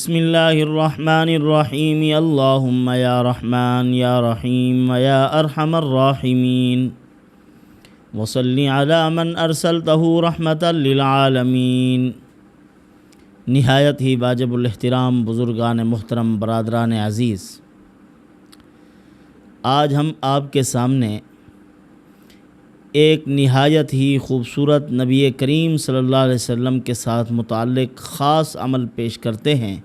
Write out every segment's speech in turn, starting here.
بسم اللہ الرحمن الرحیم اللہم یا رحمن یا رحیم یا ارحم الراحمین وصلی علی من ارسلتہ رحمتا للعالمین۔ نہایت ہی واجب الاحترام بزرگان محترم، برادران عزیز، آج ہم آپ کے سامنے ایک نہایت ہی خوبصورت نبی کریم صلی اللہ علیہ وسلم کے ساتھ متعلق خاص عمل پیش کرتے ہیں،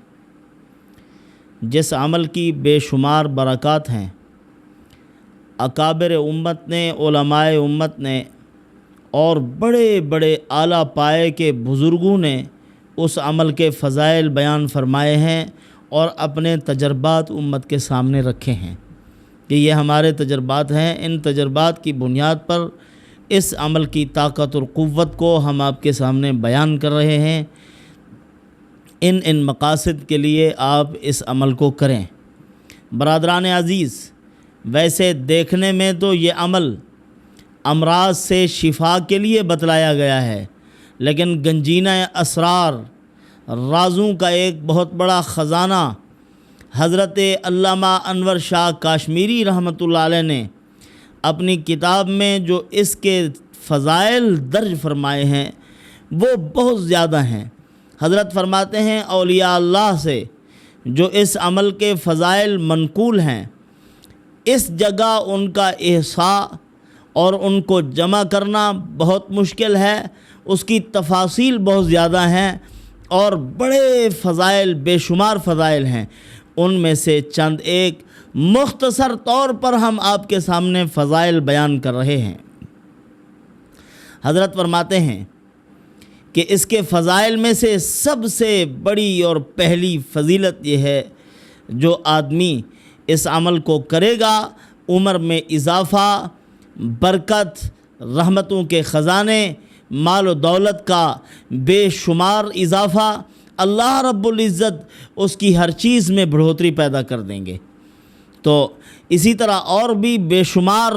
جس عمل کی بے شمار برکات ہیں۔ اکابر امت نے، علماء امت نے اور بڑے بڑے اعلیٰ پائے کے بزرگوں نے اس عمل کے فضائل بیان فرمائے ہیں اور اپنے تجربات امت کے سامنے رکھے ہیں کہ یہ ہمارے تجربات ہیں۔ ان تجربات کی بنیاد پر اس عمل کی طاقت اور قوت کو ہم آپ کے سامنے بیان کر رہے ہیں۔ ان مقاصد کے لیے آپ اس عمل کو کریں۔ برادران عزیز، ویسے دیکھنے میں تو یہ عمل امراض سے شفا کے لیے بتلایا گیا ہے، لیکن گنجینہ اسرار، رازوں کا ایک بہت بڑا خزانہ حضرت علامہ انور شاہ کاشمیری رحمۃ اللہ علیہ نے اپنی کتاب میں جو اس کے فضائل درج فرمائے ہیں وہ بہت زیادہ ہیں۔ حضرت فرماتے ہیں اولیاء اللہ سے جو اس عمل کے فضائل منقول ہیں، اس جگہ ان کا احصاء اور ان کو جمع کرنا بہت مشکل ہے، اس کی تفاصیل بہت زیادہ ہیں اور بڑے فضائل، بے شمار فضائل ہیں۔ ان میں سے چند ایک مختصر طور پر ہم آپ کے سامنے فضائل بیان کر رہے ہیں۔ حضرت فرماتے ہیں کہ اس کے فضائل میں سے سب سے بڑی اور پہلی فضیلت یہ ہے، جو آدمی اس عمل کو کرے گا عمر میں اضافہ، برکت، رحمتوں کے خزانے، مال و دولت کا بے شمار اضافہ، اللہ رب العزت اس کی ہر چیز میں بڑھوتری پیدا کر دیں گے۔ تو اسی طرح اور بھی بے شمار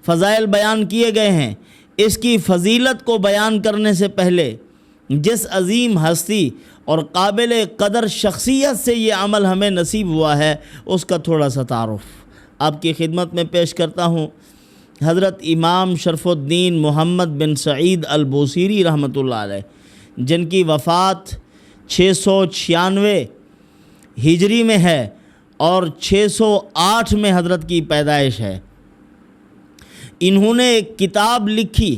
فضائل بیان کیے گئے ہیں۔ اس کی فضیلت کو بیان کرنے سے پہلے جس عظیم ہستی اور قابل قدر شخصیت سے یہ عمل ہمیں نصیب ہوا ہے، اس کا تھوڑا سا تعارف آپ کی خدمت میں پیش کرتا ہوں۔ حضرت امام شرف الدین محمد بن سعید البوصیری رحمۃ اللہ علیہ، جن کی وفات 696 ہجری میں ہے اور 608 میں حضرت کی پیدائش ہے، انہوں نے ایک کتاب لکھی۔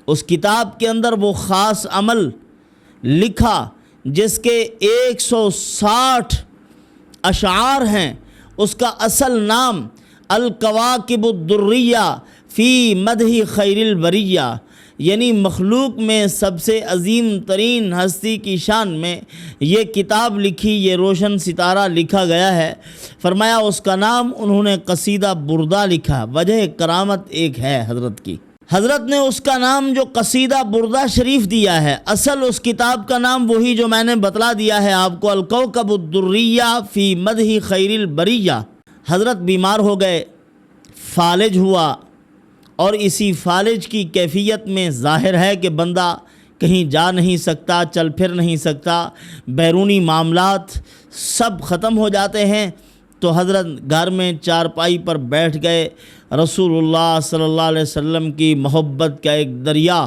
اس کتاب کے اندر وہ خاص عمل لکھا جس کے 160 اشعار ہیں۔ اس کا اصل نام الکواکب الدریہ فی مدح خیر البریہ، یعنی مخلوق میں سب سے عظیم ترین ہستی کی شان میں یہ کتاب لکھی، یہ روشن ستارہ لکھا گیا ہے۔ فرمایا اس کا نام انہوں نے قصیدہ بردہ لکھا۔ وجہ کرامت ایک ہے حضرت کی، حضرت نے اس کا نام جو قصیدہ بردہ شریف دیا ہے، اصل اس کتاب کا نام وہی جو میں نے بتلا دیا ہے آپ کو، الکوکب الدریہ فی مدح خیر البریہ۔ حضرت بیمار ہو گئے، فالج ہوا، اور اسی فالج کی کیفیت میں ظاہر ہے کہ بندہ کہیں جا نہیں سکتا، چل پھر نہیں سکتا، بیرونی معاملات سب ختم ہو جاتے ہیں۔ تو حضرت گھر میں چارپائی پر بیٹھ گئے۔ رسول اللہ صلی اللہ علیہ وسلم کی محبت کا ایک دریا،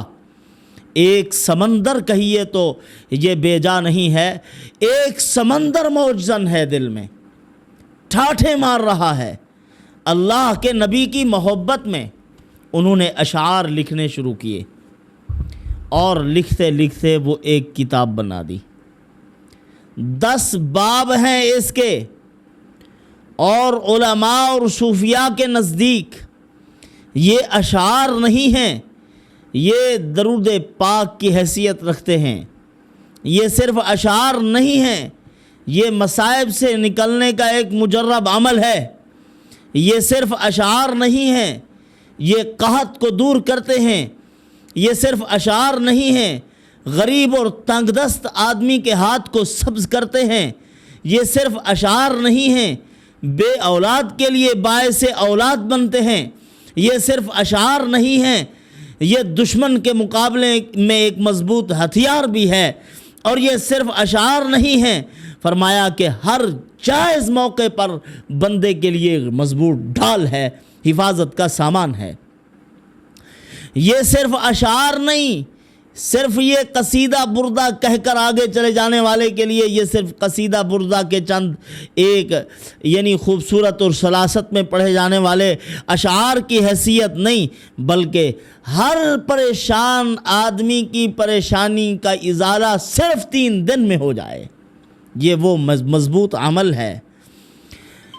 ایک سمندر کہیے تو یہ بے جا نہیں ہے، ایک سمندر موجزن ہے دل میں، ٹھاٹھے مار رہا ہے۔ اللہ کے نبی کی محبت میں انہوں نے اشعار لکھنے شروع کیے اور لکھتے لکھتے وہ ایک کتاب بنا دی۔ 10 باب ہیں اس کے، اور علماء اور صوفیاء کے نزدیک یہ اشعار نہیں ہیں، یہ درود پاک کی حیثیت رکھتے ہیں۔ یہ صرف اشعار نہیں ہیں، یہ مصائب سے نکلنے کا ایک مجرب عمل ہے۔ یہ صرف اشعار نہیں ہیں، یہ قحط کو دور کرتے ہیں۔ یہ صرف اشعار نہیں ہیں، غریب اور تنگ دست آدمی کے ہاتھ کو سبز کرتے ہیں۔ یہ صرف اشعار نہیں ہیں، بے اولاد کے لیے باعث اولاد بنتے ہیں۔ یہ صرف اشعار نہیں ہیں، یہ دشمن کے مقابلے میں ایک مضبوط ہتھیار بھی ہے۔ اور یہ صرف اشعار نہیں ہیں، فرمایا کہ ہر جائز موقع پر بندے کے لیے مضبوط ڈھال ہے، حفاظت کا سامان ہے۔ یہ صرف اشعار نہیں، صرف یہ قصیدہ بردہ کہہ کر آگے چلے جانے والے کے لیے یہ صرف قصیدہ بردہ کے چند ایک یعنی خوبصورت اور سلاست میں پڑھے جانے والے اشعار کی حیثیت نہیں، بلکہ ہر پریشان آدمی کی پریشانی کا ازالہ صرف 3 دن میں ہو جائے، یہ وہ مضبوط عمل ہے۔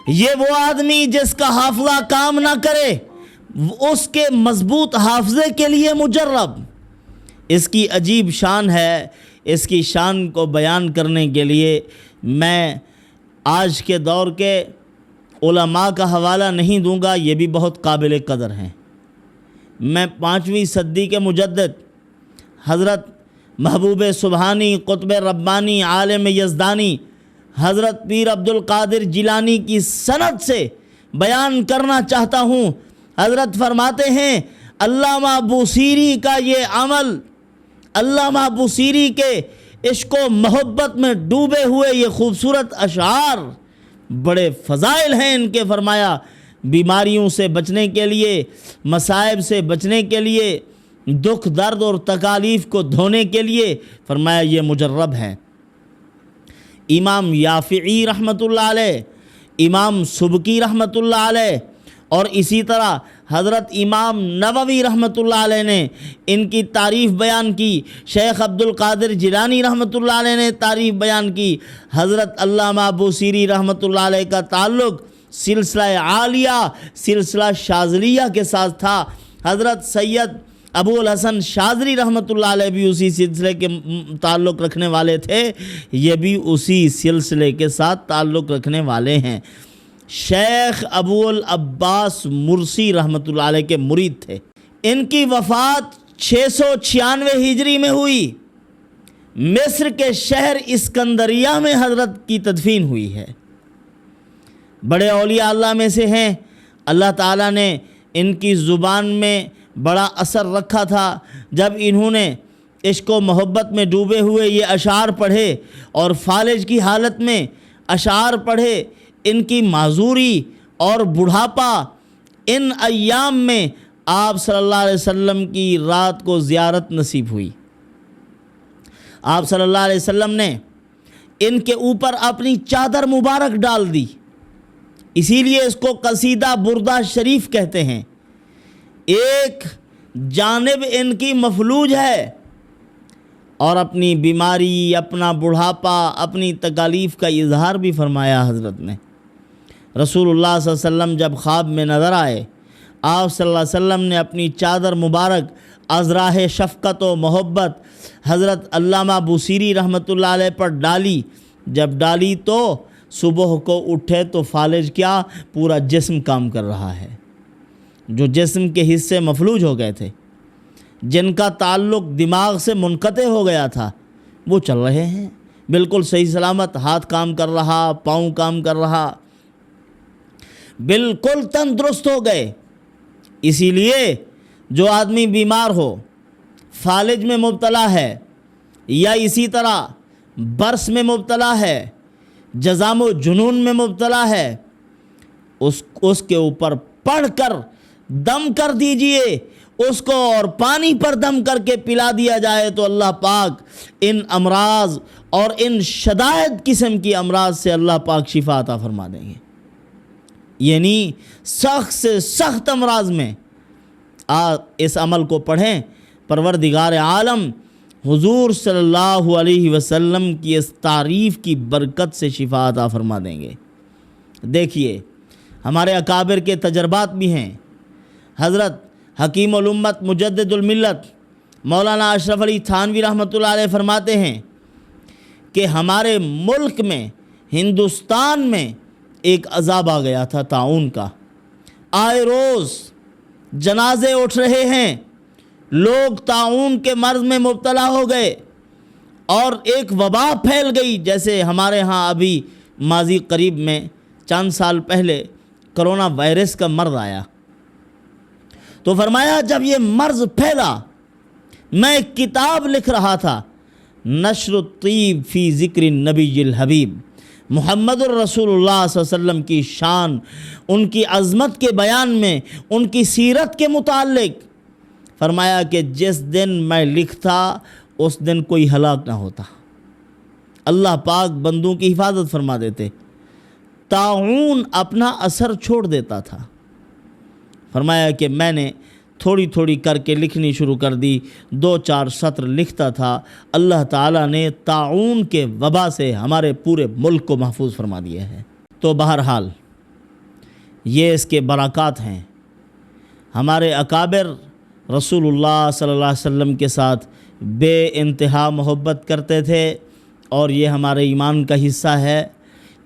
یہ وہ آدمی جس کا حافظہ کام نہ کرے، اس کے مضبوط حافظے کے لیے مجرب، اس کی عجیب شان ہے۔ اس کی شان کو بیان کرنے کے لیے میں آج کے دور کے علماء کا حوالہ نہیں دوں گا، یہ بھی بہت قابل قدر ہیں۔ میں 5ویں صدی کے مجدد حضرت محبوب سبحانی، قطب ربانی، عالم یزدانی حضرت پیر عبد القادر جیلانی کی سند سے بیان کرنا چاہتا ہوں۔ حضرت فرماتے ہیں علامہ بوصیری کا یہ عمل، علامہ بوصیری کے عشق و محبت میں ڈوبے ہوئے یہ خوبصورت اشعار بڑے فضائل ہیں ان کے، فرمایا بیماریوں سے بچنے کے لیے، مصائب سے بچنے کے لیے، دکھ درد اور تکالیف کو دھونے کے لیے، فرمایا یہ مجرب ہیں۔ امام یافعی رحمۃ اللہ علیہ، امام سبکی رحمۃ اللہ علیہ، اور اسی طرح حضرت امام نووی رحمۃ اللہ علیہ نے ان کی تعریف بیان کی، شیخ عبد القادر جیلانی رحمۃ اللہ علیہ نے تعریف بیان کی، حضرت علامہ بوصیری رحمۃ اللہ علیہ کا تعلق سلسلہ عالیہ، سلسلہ شاذلیہ کے ساتھ تھا۔ حضرت سید ابو الحسن شاذلی رحمۃ اللہ علیہ بھی اسی سلسلے کے تعلق رکھنے والے تھے، یہ بھی اسی سلسلے کے ساتھ تعلق رکھنے والے ہیں۔ شیخ ابو العباس مرسی رحمۃ اللہ علیہ کے مرید تھے۔ ان کی وفات 696 ہجری میں ہوئی۔ مصر کے شہر اسکندریہ میں حضرت کی تدفین ہوئی ہے۔ بڑے اولیاء اللہ میں سے ہیں، اللہ تعالیٰ نے ان کی زبان میں بڑا اثر رکھا تھا۔ جب انہوں نے عشق و محبت میں ڈوبے ہوئے یہ اشعار پڑھے اور فالج کی حالت میں اشعار پڑھے، ان کی معذوری اور بڑھاپا، ان ایام میں آپ صلی اللہ علیہ وسلم کی رات کو زیارت نصیب ہوئی۔ آپ صلی اللہ علیہ وسلم نے ان کے اوپر اپنی چادر مبارک ڈال دی، اسی لیے اس کو قصیدہ بردہ شریف کہتے ہیں۔ ایک جانب ان کی مفلوج ہے اور اپنی بیماری، اپنا بڑھاپا، اپنی تکالیف کا اظہار بھی فرمایا حضرت نے۔ رسول اللہ صلی اللہ علیہ وسلم جب خواب میں نظر آئے، آپ صلی اللہ علیہ وسلم نے اپنی چادر مبارک از راہ شفقت و محبت حضرت علامہ بوصیری رحمۃ اللہ علیہ پر ڈالی۔ جب ڈالی تو صبح کو اٹھے تو فالج کیا، پورا جسم کام کر رہا ہے۔ جو جسم کے حصے مفلوج ہو گئے تھے، جن کا تعلق دماغ سے منقطع ہو گیا تھا، وہ چل رہے ہیں بالکل صحیح سلامت، ہاتھ کام کر رہا، پاؤں کام کر رہا، بالکل تندرست ہو گئے۔ اسی لیے جو آدمی بیمار ہو، فالج میں مبتلا ہے، یا اسی طرح برس میں مبتلا ہے، جزام و جنون میں مبتلا ہے، اس کے اوپر پڑھ کر دم کر دیجئے اس کو، اور پانی پر دم کر کے پلا دیا جائے تو اللہ پاک ان امراض اور ان شدائد قسم کی امراض سے اللہ پاک شفا عطا فرما دیں گے۔ یعنی سخت سے سخت امراض میں اس عمل کو پڑھیں، پروردگار عالم حضور صلی اللہ علیہ وسلم کی اس تعریف کی برکت سے شفا عطا فرما دیں گے۔ دیکھیے ہمارے اکابر کے تجربات بھی ہیں۔ حضرت حکیم الامت مجدد الملت مولانا اشرف علی تھانوی رحمۃ اللہ علیہ فرماتے ہیں کہ ہمارے ملک میں، ہندوستان میں ایک عذاب آ گیا تھا طاعون کا۔ آئے روز جنازے اٹھ رہے ہیں، لوگ طاعون کے مرض میں مبتلا ہو گئے اور ایک وبا پھیل گئی، جیسے ہمارے ہاں ابھی ماضی قریب میں چند سال پہلے کرونا وائرس کا مرض آیا۔ تو فرمایا جب یہ مرض پھیلا، میں ایک کتاب لکھ رہا تھا، نشر الطیب فی ذکر النبی الحبیب، محمد الرسول اللہ صلی اللہ علیہ وسلم کی شان، ان کی عظمت کے بیان میں، ان کی سیرت کے متعلق فرمایا کہ جس دن میں لکھتا اس دن کوئی ہلاک نہ ہوتا، اللہ پاک بندوں کی حفاظت فرما دیتے، طاعون اپنا اثر چھوڑ دیتا تھا۔ فرمایا کہ میں نے تھوڑی تھوڑی کر کے لکھنی شروع کر دی، 2-4 سطر لکھتا تھا، اللہ تعالیٰ نے طاعون کے وبا سے ہمارے پورے ملک کو محفوظ فرما دیا ہے۔ تو بہرحال یہ اس کے برکات ہیں۔ ہمارے اکابر رسول اللہ صلی اللہ علیہ وسلم کے ساتھ بے انتہا محبت کرتے تھے، اور یہ ہمارے ایمان کا حصہ ہے۔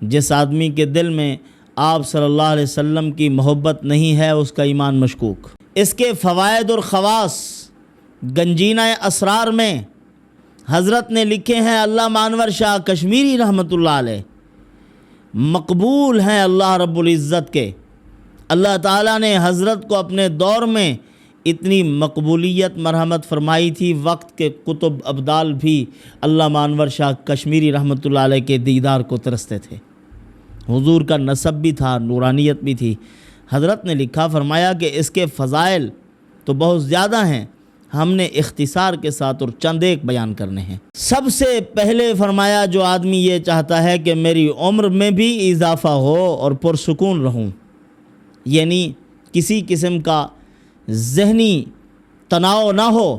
جس آدمی کے دل میں آپ صلی اللہ علیہ وسلم کی محبت نہیں ہے اس کا ایمان مشکوک۔ اس کے فوائد اور خواص گنجینہ اسرار میں حضرت نے لکھے ہیں، علامہ انور شاہ کشمیری رحمۃ اللہ علیہ، مقبول ہیں اللہ رب العزت کے۔ اللہ تعالیٰ نے حضرت کو اپنے دور میں اتنی مقبولیت مرحمت فرمائی تھی، وقت کے کتب ابدال بھی علامہ انور شاہ کشمیری رحمۃ اللہ علیہ کے دیدار کو ترستے تھے۔ حضور کا نسب بھی تھا، نورانیت بھی تھی۔ حضرت نے لکھا، فرمایا کہ اس کے فضائل تو بہت زیادہ ہیں، ہم نے اختصار کے ساتھ اور چند ایک بیان کرنے ہیں۔ سب سے پہلے فرمایا جو آدمی یہ چاہتا ہے کہ میری عمر میں بھی اضافہ ہو اور پرسکون رہوں، یعنی کسی قسم کا ذہنی تناؤ نہ ہو،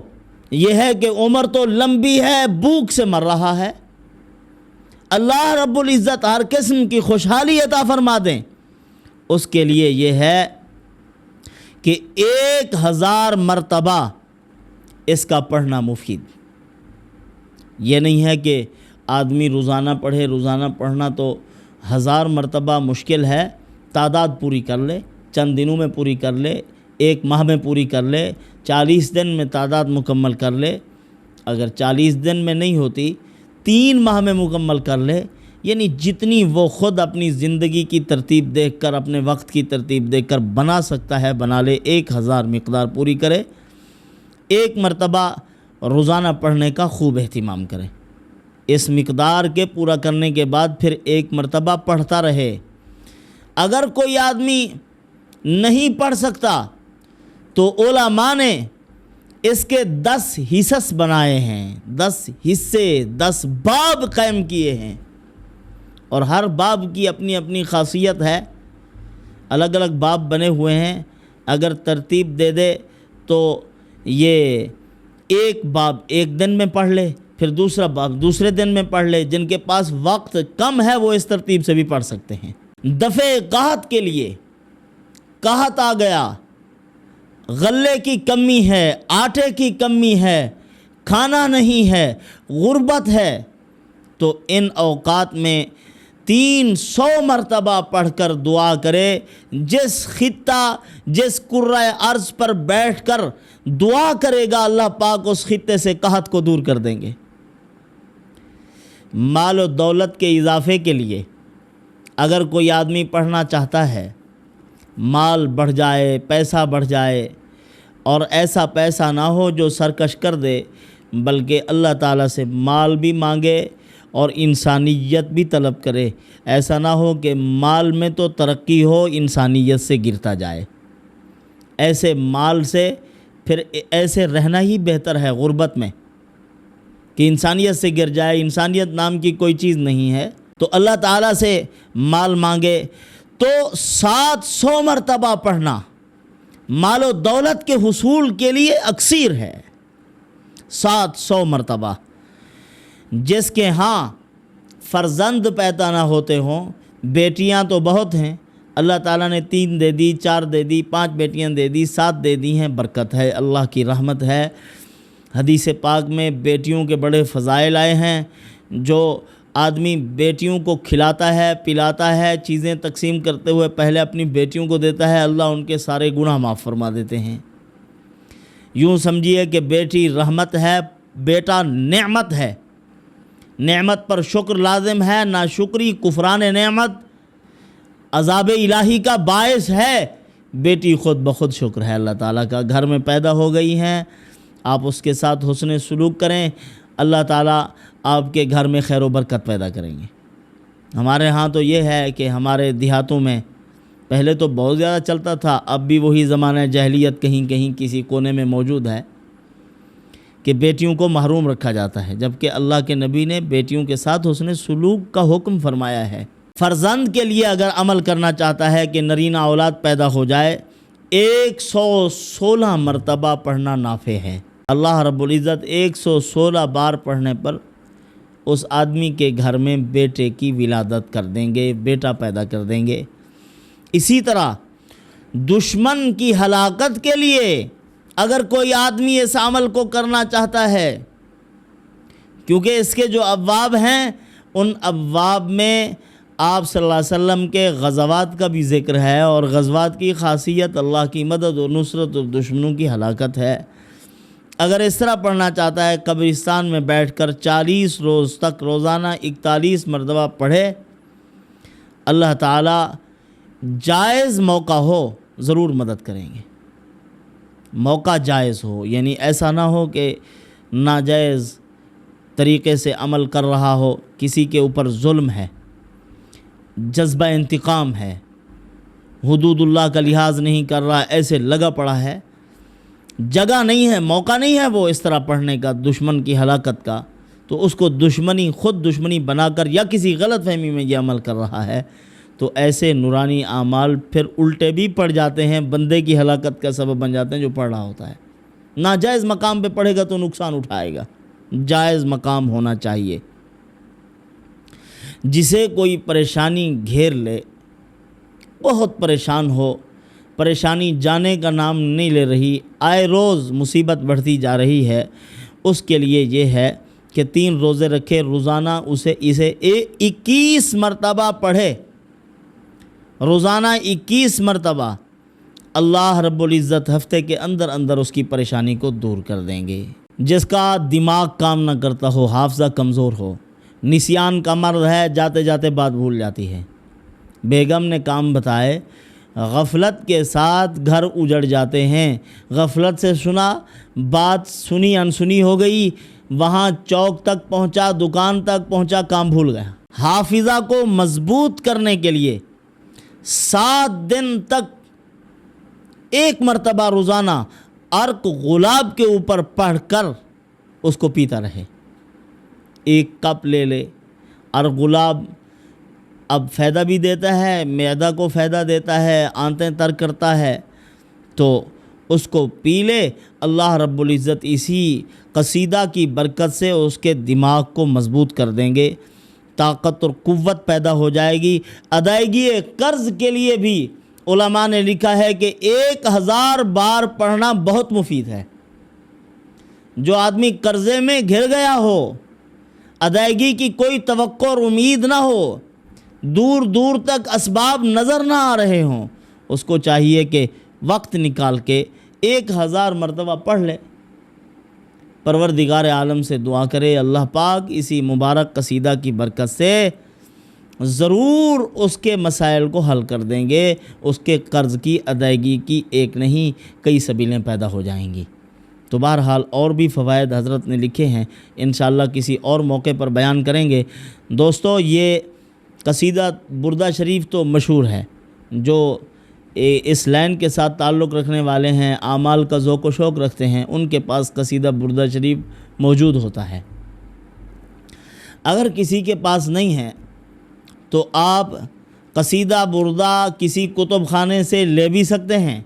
یہ ہے کہ عمر تو لمبی ہے، بھوک سے مر رہا ہے، اللہ رب العزت ہر قسم کی خوشحالی عطا فرما دیں، اس کے لیے یہ ہے کہ 1000 مرتبہ اس کا پڑھنا مفید۔ یہ نہیں ہے کہ آدمی روزانہ پڑھے، روزانہ پڑھنا تو 1000 مرتبہ مشکل ہے، تعداد پوری کر لے، چند دنوں میں پوری کر لے، 1 ماہ میں پوری کر لے، 40 دن میں تعداد مکمل کر لے، اگر 40 دن میں نہیں ہوتی 3 ماہ میں مکمل کر لے، یعنی جتنی وہ خود اپنی زندگی کی ترتیب دیکھ کر، اپنے وقت کی ترتیب دیکھ کر بنا سکتا ہے بنا لے، 1000 مقدار پوری کرے، 1 مرتبہ روزانہ پڑھنے کا خوب اہتمام کرے، اس مقدار کے پورا کرنے کے بعد پھر 1 مرتبہ پڑھتا رہے۔ اگر کوئی آدمی نہیں پڑھ سکتا تو علماء نے اس کے 10 حصص بنائے ہیں، 10 حصے، 10 باب قائم کیے ہیں، اور ہر باب کی اپنی اپنی خاصیت ہے، الگ الگ باب بنے ہوئے ہیں۔ اگر ترتیب دے دے تو یہ ایک باب ایک دن میں پڑھ لے، پھر دوسرا باب دوسرے دن میں پڑھ لے، جن کے پاس وقت کم ہے وہ اس ترتیب سے بھی پڑھ سکتے ہیں۔ دفع قحط کے لیے، قحط آ گیا، غلے کی کمی ہے، آٹے کی کمی ہے، کھانا نہیں ہے، غربت ہے، تو ان اوقات میں 300 مرتبہ پڑھ کر دعا کرے۔ جس خطہ، جس کرۂ ارض پر بیٹھ کر دعا کرے گا، اللہ پاک اس خطے سے قحط کو دور کر دیں گے۔ مال و دولت کے اضافے کے لیے اگر کوئی آدمی پڑھنا چاہتا ہے، مال بڑھ جائے، پیسہ بڑھ جائے، اور ایسا پیسہ نہ ہو جو سرکش کر دے، بلکہ اللہ تعالیٰ سے مال بھی مانگے اور انسانیت بھی طلب کرے، ایسا نہ ہو کہ مال میں تو ترقی ہو، انسانیت سے گرتا جائے۔ ایسے مال سے پھر ایسے رہنا ہی بہتر ہے غربت میں، کہ انسانیت سے گر جائے، انسانیت نام کی کوئی چیز نہیں ہے۔ تو اللہ تعالیٰ سے مال مانگے تو 700 مرتبہ پڑھنا مال و دولت کے حصول کے لیے اکثیر ہے، 700 مرتبہ۔ جس کے ہاں فرزند پیدا نہ ہوتے ہوں، بیٹیاں تو بہت ہیں، اللہ تعالیٰ نے 3 دے دی، 4 دے دی، 5 بیٹیاں دے دی، 7 دے دی ہیں، برکت ہے، اللہ کی رحمت ہے۔ حدیث پاک میں بیٹیوں کے بڑے فضائل آئے ہیں۔ جو آدمی بیٹیوں کو کھلاتا ہے، پلاتا ہے، چیزیں تقسیم کرتے ہوئے پہلے اپنی بیٹیوں کو دیتا ہے، اللہ ان کے سارے گناہ معاف فرما دیتے ہیں۔ یوں سمجھیے کہ بیٹی رحمت ہے، بیٹا نعمت ہے، نعمت پر شکر لازم ہے، ناشکری کفران نعمت عذاب الہی کا باعث ہے۔ بیٹی خود بخود شکر ہے اللہ تعالیٰ کا، گھر میں پیدا ہو گئی ہیں، آپ اس کے ساتھ حسن سلوک کریں، اللہ تعالیٰ آپ کے گھر میں خیر و برکت پیدا کریں گے۔ ہمارے ہاں تو یہ ہے کہ ہمارے دیہاتوں میں پہلے تو بہت زیادہ چلتا تھا، اب بھی وہی زمانہ جاہلیت کہیں کہیں کسی کونے میں موجود ہے کہ بیٹیوں کو محروم رکھا جاتا ہے، جبکہ اللہ کے نبی نے بیٹیوں کے ساتھ حسن سلوک کا حکم فرمایا ہے۔ فرزند کے لیے اگر عمل کرنا چاہتا ہے کہ نرینہ اولاد پیدا ہو جائے، 116 مرتبہ پڑھنا نافع ہے۔ اللہ رب العزت 116 بار پڑھنے پر اس آدمی کے گھر میں بیٹے کی ولادت کر دیں گے، بیٹا پیدا کر دیں گے۔ اسی طرح دشمن کی ہلاکت کے لیے اگر کوئی آدمی اس عمل کو کرنا چاہتا ہے، کیونکہ اس کے جو ابواب ہیں ان ابواب میں آپ صلی اللہ علیہ وسلم کے غزوات کا بھی ذکر ہے، اور غزوات کی خاصیت اللہ کی مدد و نصرت اور دشمنوں کی ہلاکت ہے۔ اگر اس طرح پڑھنا چاہتا ہے، قبرستان میں بیٹھ کر 40 روز تک روزانہ 41 مرتبہ پڑھے، اللہ تعالیٰ جائز موقع ہو ضرور مدد کریں گے۔ موقع جائز ہو، یعنی ایسا نہ ہو کہ ناجائز طریقے سے عمل کر رہا ہو، کسی کے اوپر ظلم ہے، جذبہ انتقام ہے، حدود اللہ کا لحاظ نہیں کر رہا، ایسے لگا پڑا ہے، جگہ نہیں ہے، موقع نہیں ہے وہ اس طرح پڑھنے کا دشمن کی ہلاکت کا، تو اس کو خود دشمنی بنا کر یا کسی غلط فہمی میں یہ عمل کر رہا ہے، تو ایسے نورانی اعمال پھر الٹے بھی پڑ جاتے ہیں، بندے کی ہلاکت کا سبب بن جاتے ہیں جو پڑھ رہا ہوتا ہے۔ ناجائز مقام پہ پڑھے گا تو نقصان اٹھائے گا، جائز مقام ہونا چاہیے۔ جسے کوئی پریشانی گھیر لے، بہت پریشان ہو، پریشانی جانے کا نام نہیں لے رہی، آئے روز مصیبت بڑھتی جا رہی ہے، اس کے لیے یہ ہے کہ 3 روزے رکھے، روزانہ اسے 21 مرتبہ پڑھے، روزانہ 21 مرتبہ، اللہ رب العزت ہفتے کے اندر اندر اس کی پریشانی کو دور کر دیں گے۔ جس کا دماغ کام نہ کرتا ہو، حافظہ کمزور ہو، نسیان کا مرض ہے، جاتے جاتے بات بھول جاتی ہے، بیگم نے کام بتائے، غفلت کے ساتھ گھر اجڑ جاتے ہیں، غفلت سے سنا، بات سنی انسنی ہو گئی، وہاں چوک تک پہنچا، دکان تک پہنچا، کام بھول گیا۔ حافظہ کو مضبوط کرنے کے لیے 7 دن تک 1 مرتبہ روزانہ عرق گلاب کے اوپر پڑھ کر اس کو پیتا رہے۔ 1 کپ لے لے، عرق گلاب اب فائدہ بھی دیتا ہے، معدہ کو فائدہ دیتا ہے، آنتیں تر کرتا ہے، تو اس کو پی لے۔ اللہ رب العزت اسی قصیدہ کی برکت سے اس کے دماغ کو مضبوط کر دیں گے، طاقت اور قوت پیدا ہو جائے گی۔ ادائیگی قرض کے لیے بھی علماء نے لکھا ہے کہ 1000 بار پڑھنا بہت مفید ہے۔ جو آدمی قرضے میں گھر گیا ہو، ادائیگی کی کوئی توقع اور امید نہ ہو، دور دور تک اسباب نظر نہ آ رہے ہوں، اس کو چاہیے کہ وقت نکال کے 1000 مرتبہ پڑھ لے۔ پروردگار عالم سے دعا کرے اللہ پاک اسی مبارک قصیدہ کی برکت سے ضرور اس کے مسائل کو حل کر دیں گے، اس کے قرض کی ادائیگی کی ایک نہیں کئی سبیلیں پیدا ہو جائیں گی۔ تو بہرحال اور بھی فوائد حضرت نے لکھے ہیں، انشاءاللہ کسی اور موقع پر بیان کریں گے۔ دوستو، یہ قصیدہ بردہ شریف تو مشہور ہے، جو اس لائن کے ساتھ تعلق رکھنے والے ہیں، اعمال کا ذوق و شوق رکھتے ہیں، ان کے پاس قصیدہ بردہ شریف موجود ہوتا ہے۔ اگر کسی کے پاس نہیں ہے تو آپ قصیدہ بردہ کسی کتب خانے سے لے بھی سکتے ہیں،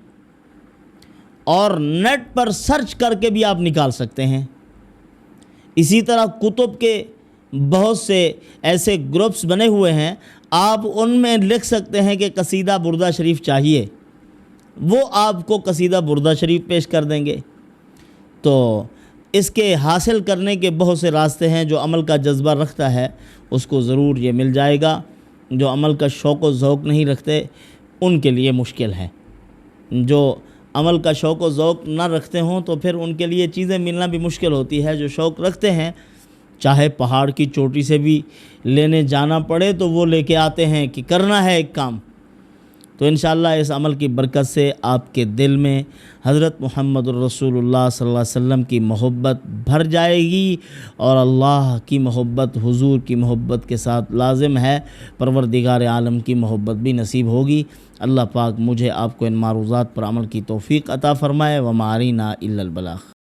اور نیٹ پر سرچ کر کے بھی آپ نکال سکتے ہیں۔ اسی طرح کتب کے بہت سے ایسے گروپس بنے ہوئے ہیں، آپ ان میں لکھ سکتے ہیں کہ قصیدہ بردہ شریف چاہیے، وہ آپ کو قصیدہ بردہ شریف پیش کر دیں گے۔ تو اس کے حاصل کرنے کے بہت سے راستے ہیں، جو عمل کا جذبہ رکھتا ہے اس کو ضرور یہ مل جائے گا، جو عمل کا شوق و ذوق نہیں رکھتے ان کے لیے مشکل ہے۔ جو عمل کا شوق و ذوق نہ رکھتے ہوں تو پھر ان کے لیے چیزیں ملنا بھی مشکل ہوتی ہے۔ جو شوق رکھتے ہیں، چاہے پہاڑ کی چوٹی سے بھی لینے جانا پڑے تو وہ لے کے آتے ہیں کہ کرنا ہے ایک کام، تو انشاءاللہ اس عمل کی برکت سے آپ کے دل میں حضرت محمد الرسول اللہ صلی اللہ علیہ وسلم کی محبت بھر جائے گی، اور اللہ کی محبت، حضور کی محبت کے ساتھ لازم ہے پروردگار عالم کی محبت بھی نصیب ہوگی۔ اللہ پاک مجھے آپ کو ان معروضات پر عمل کی توفیق عطا فرمائے۔ وما علینا الا البلاغ۔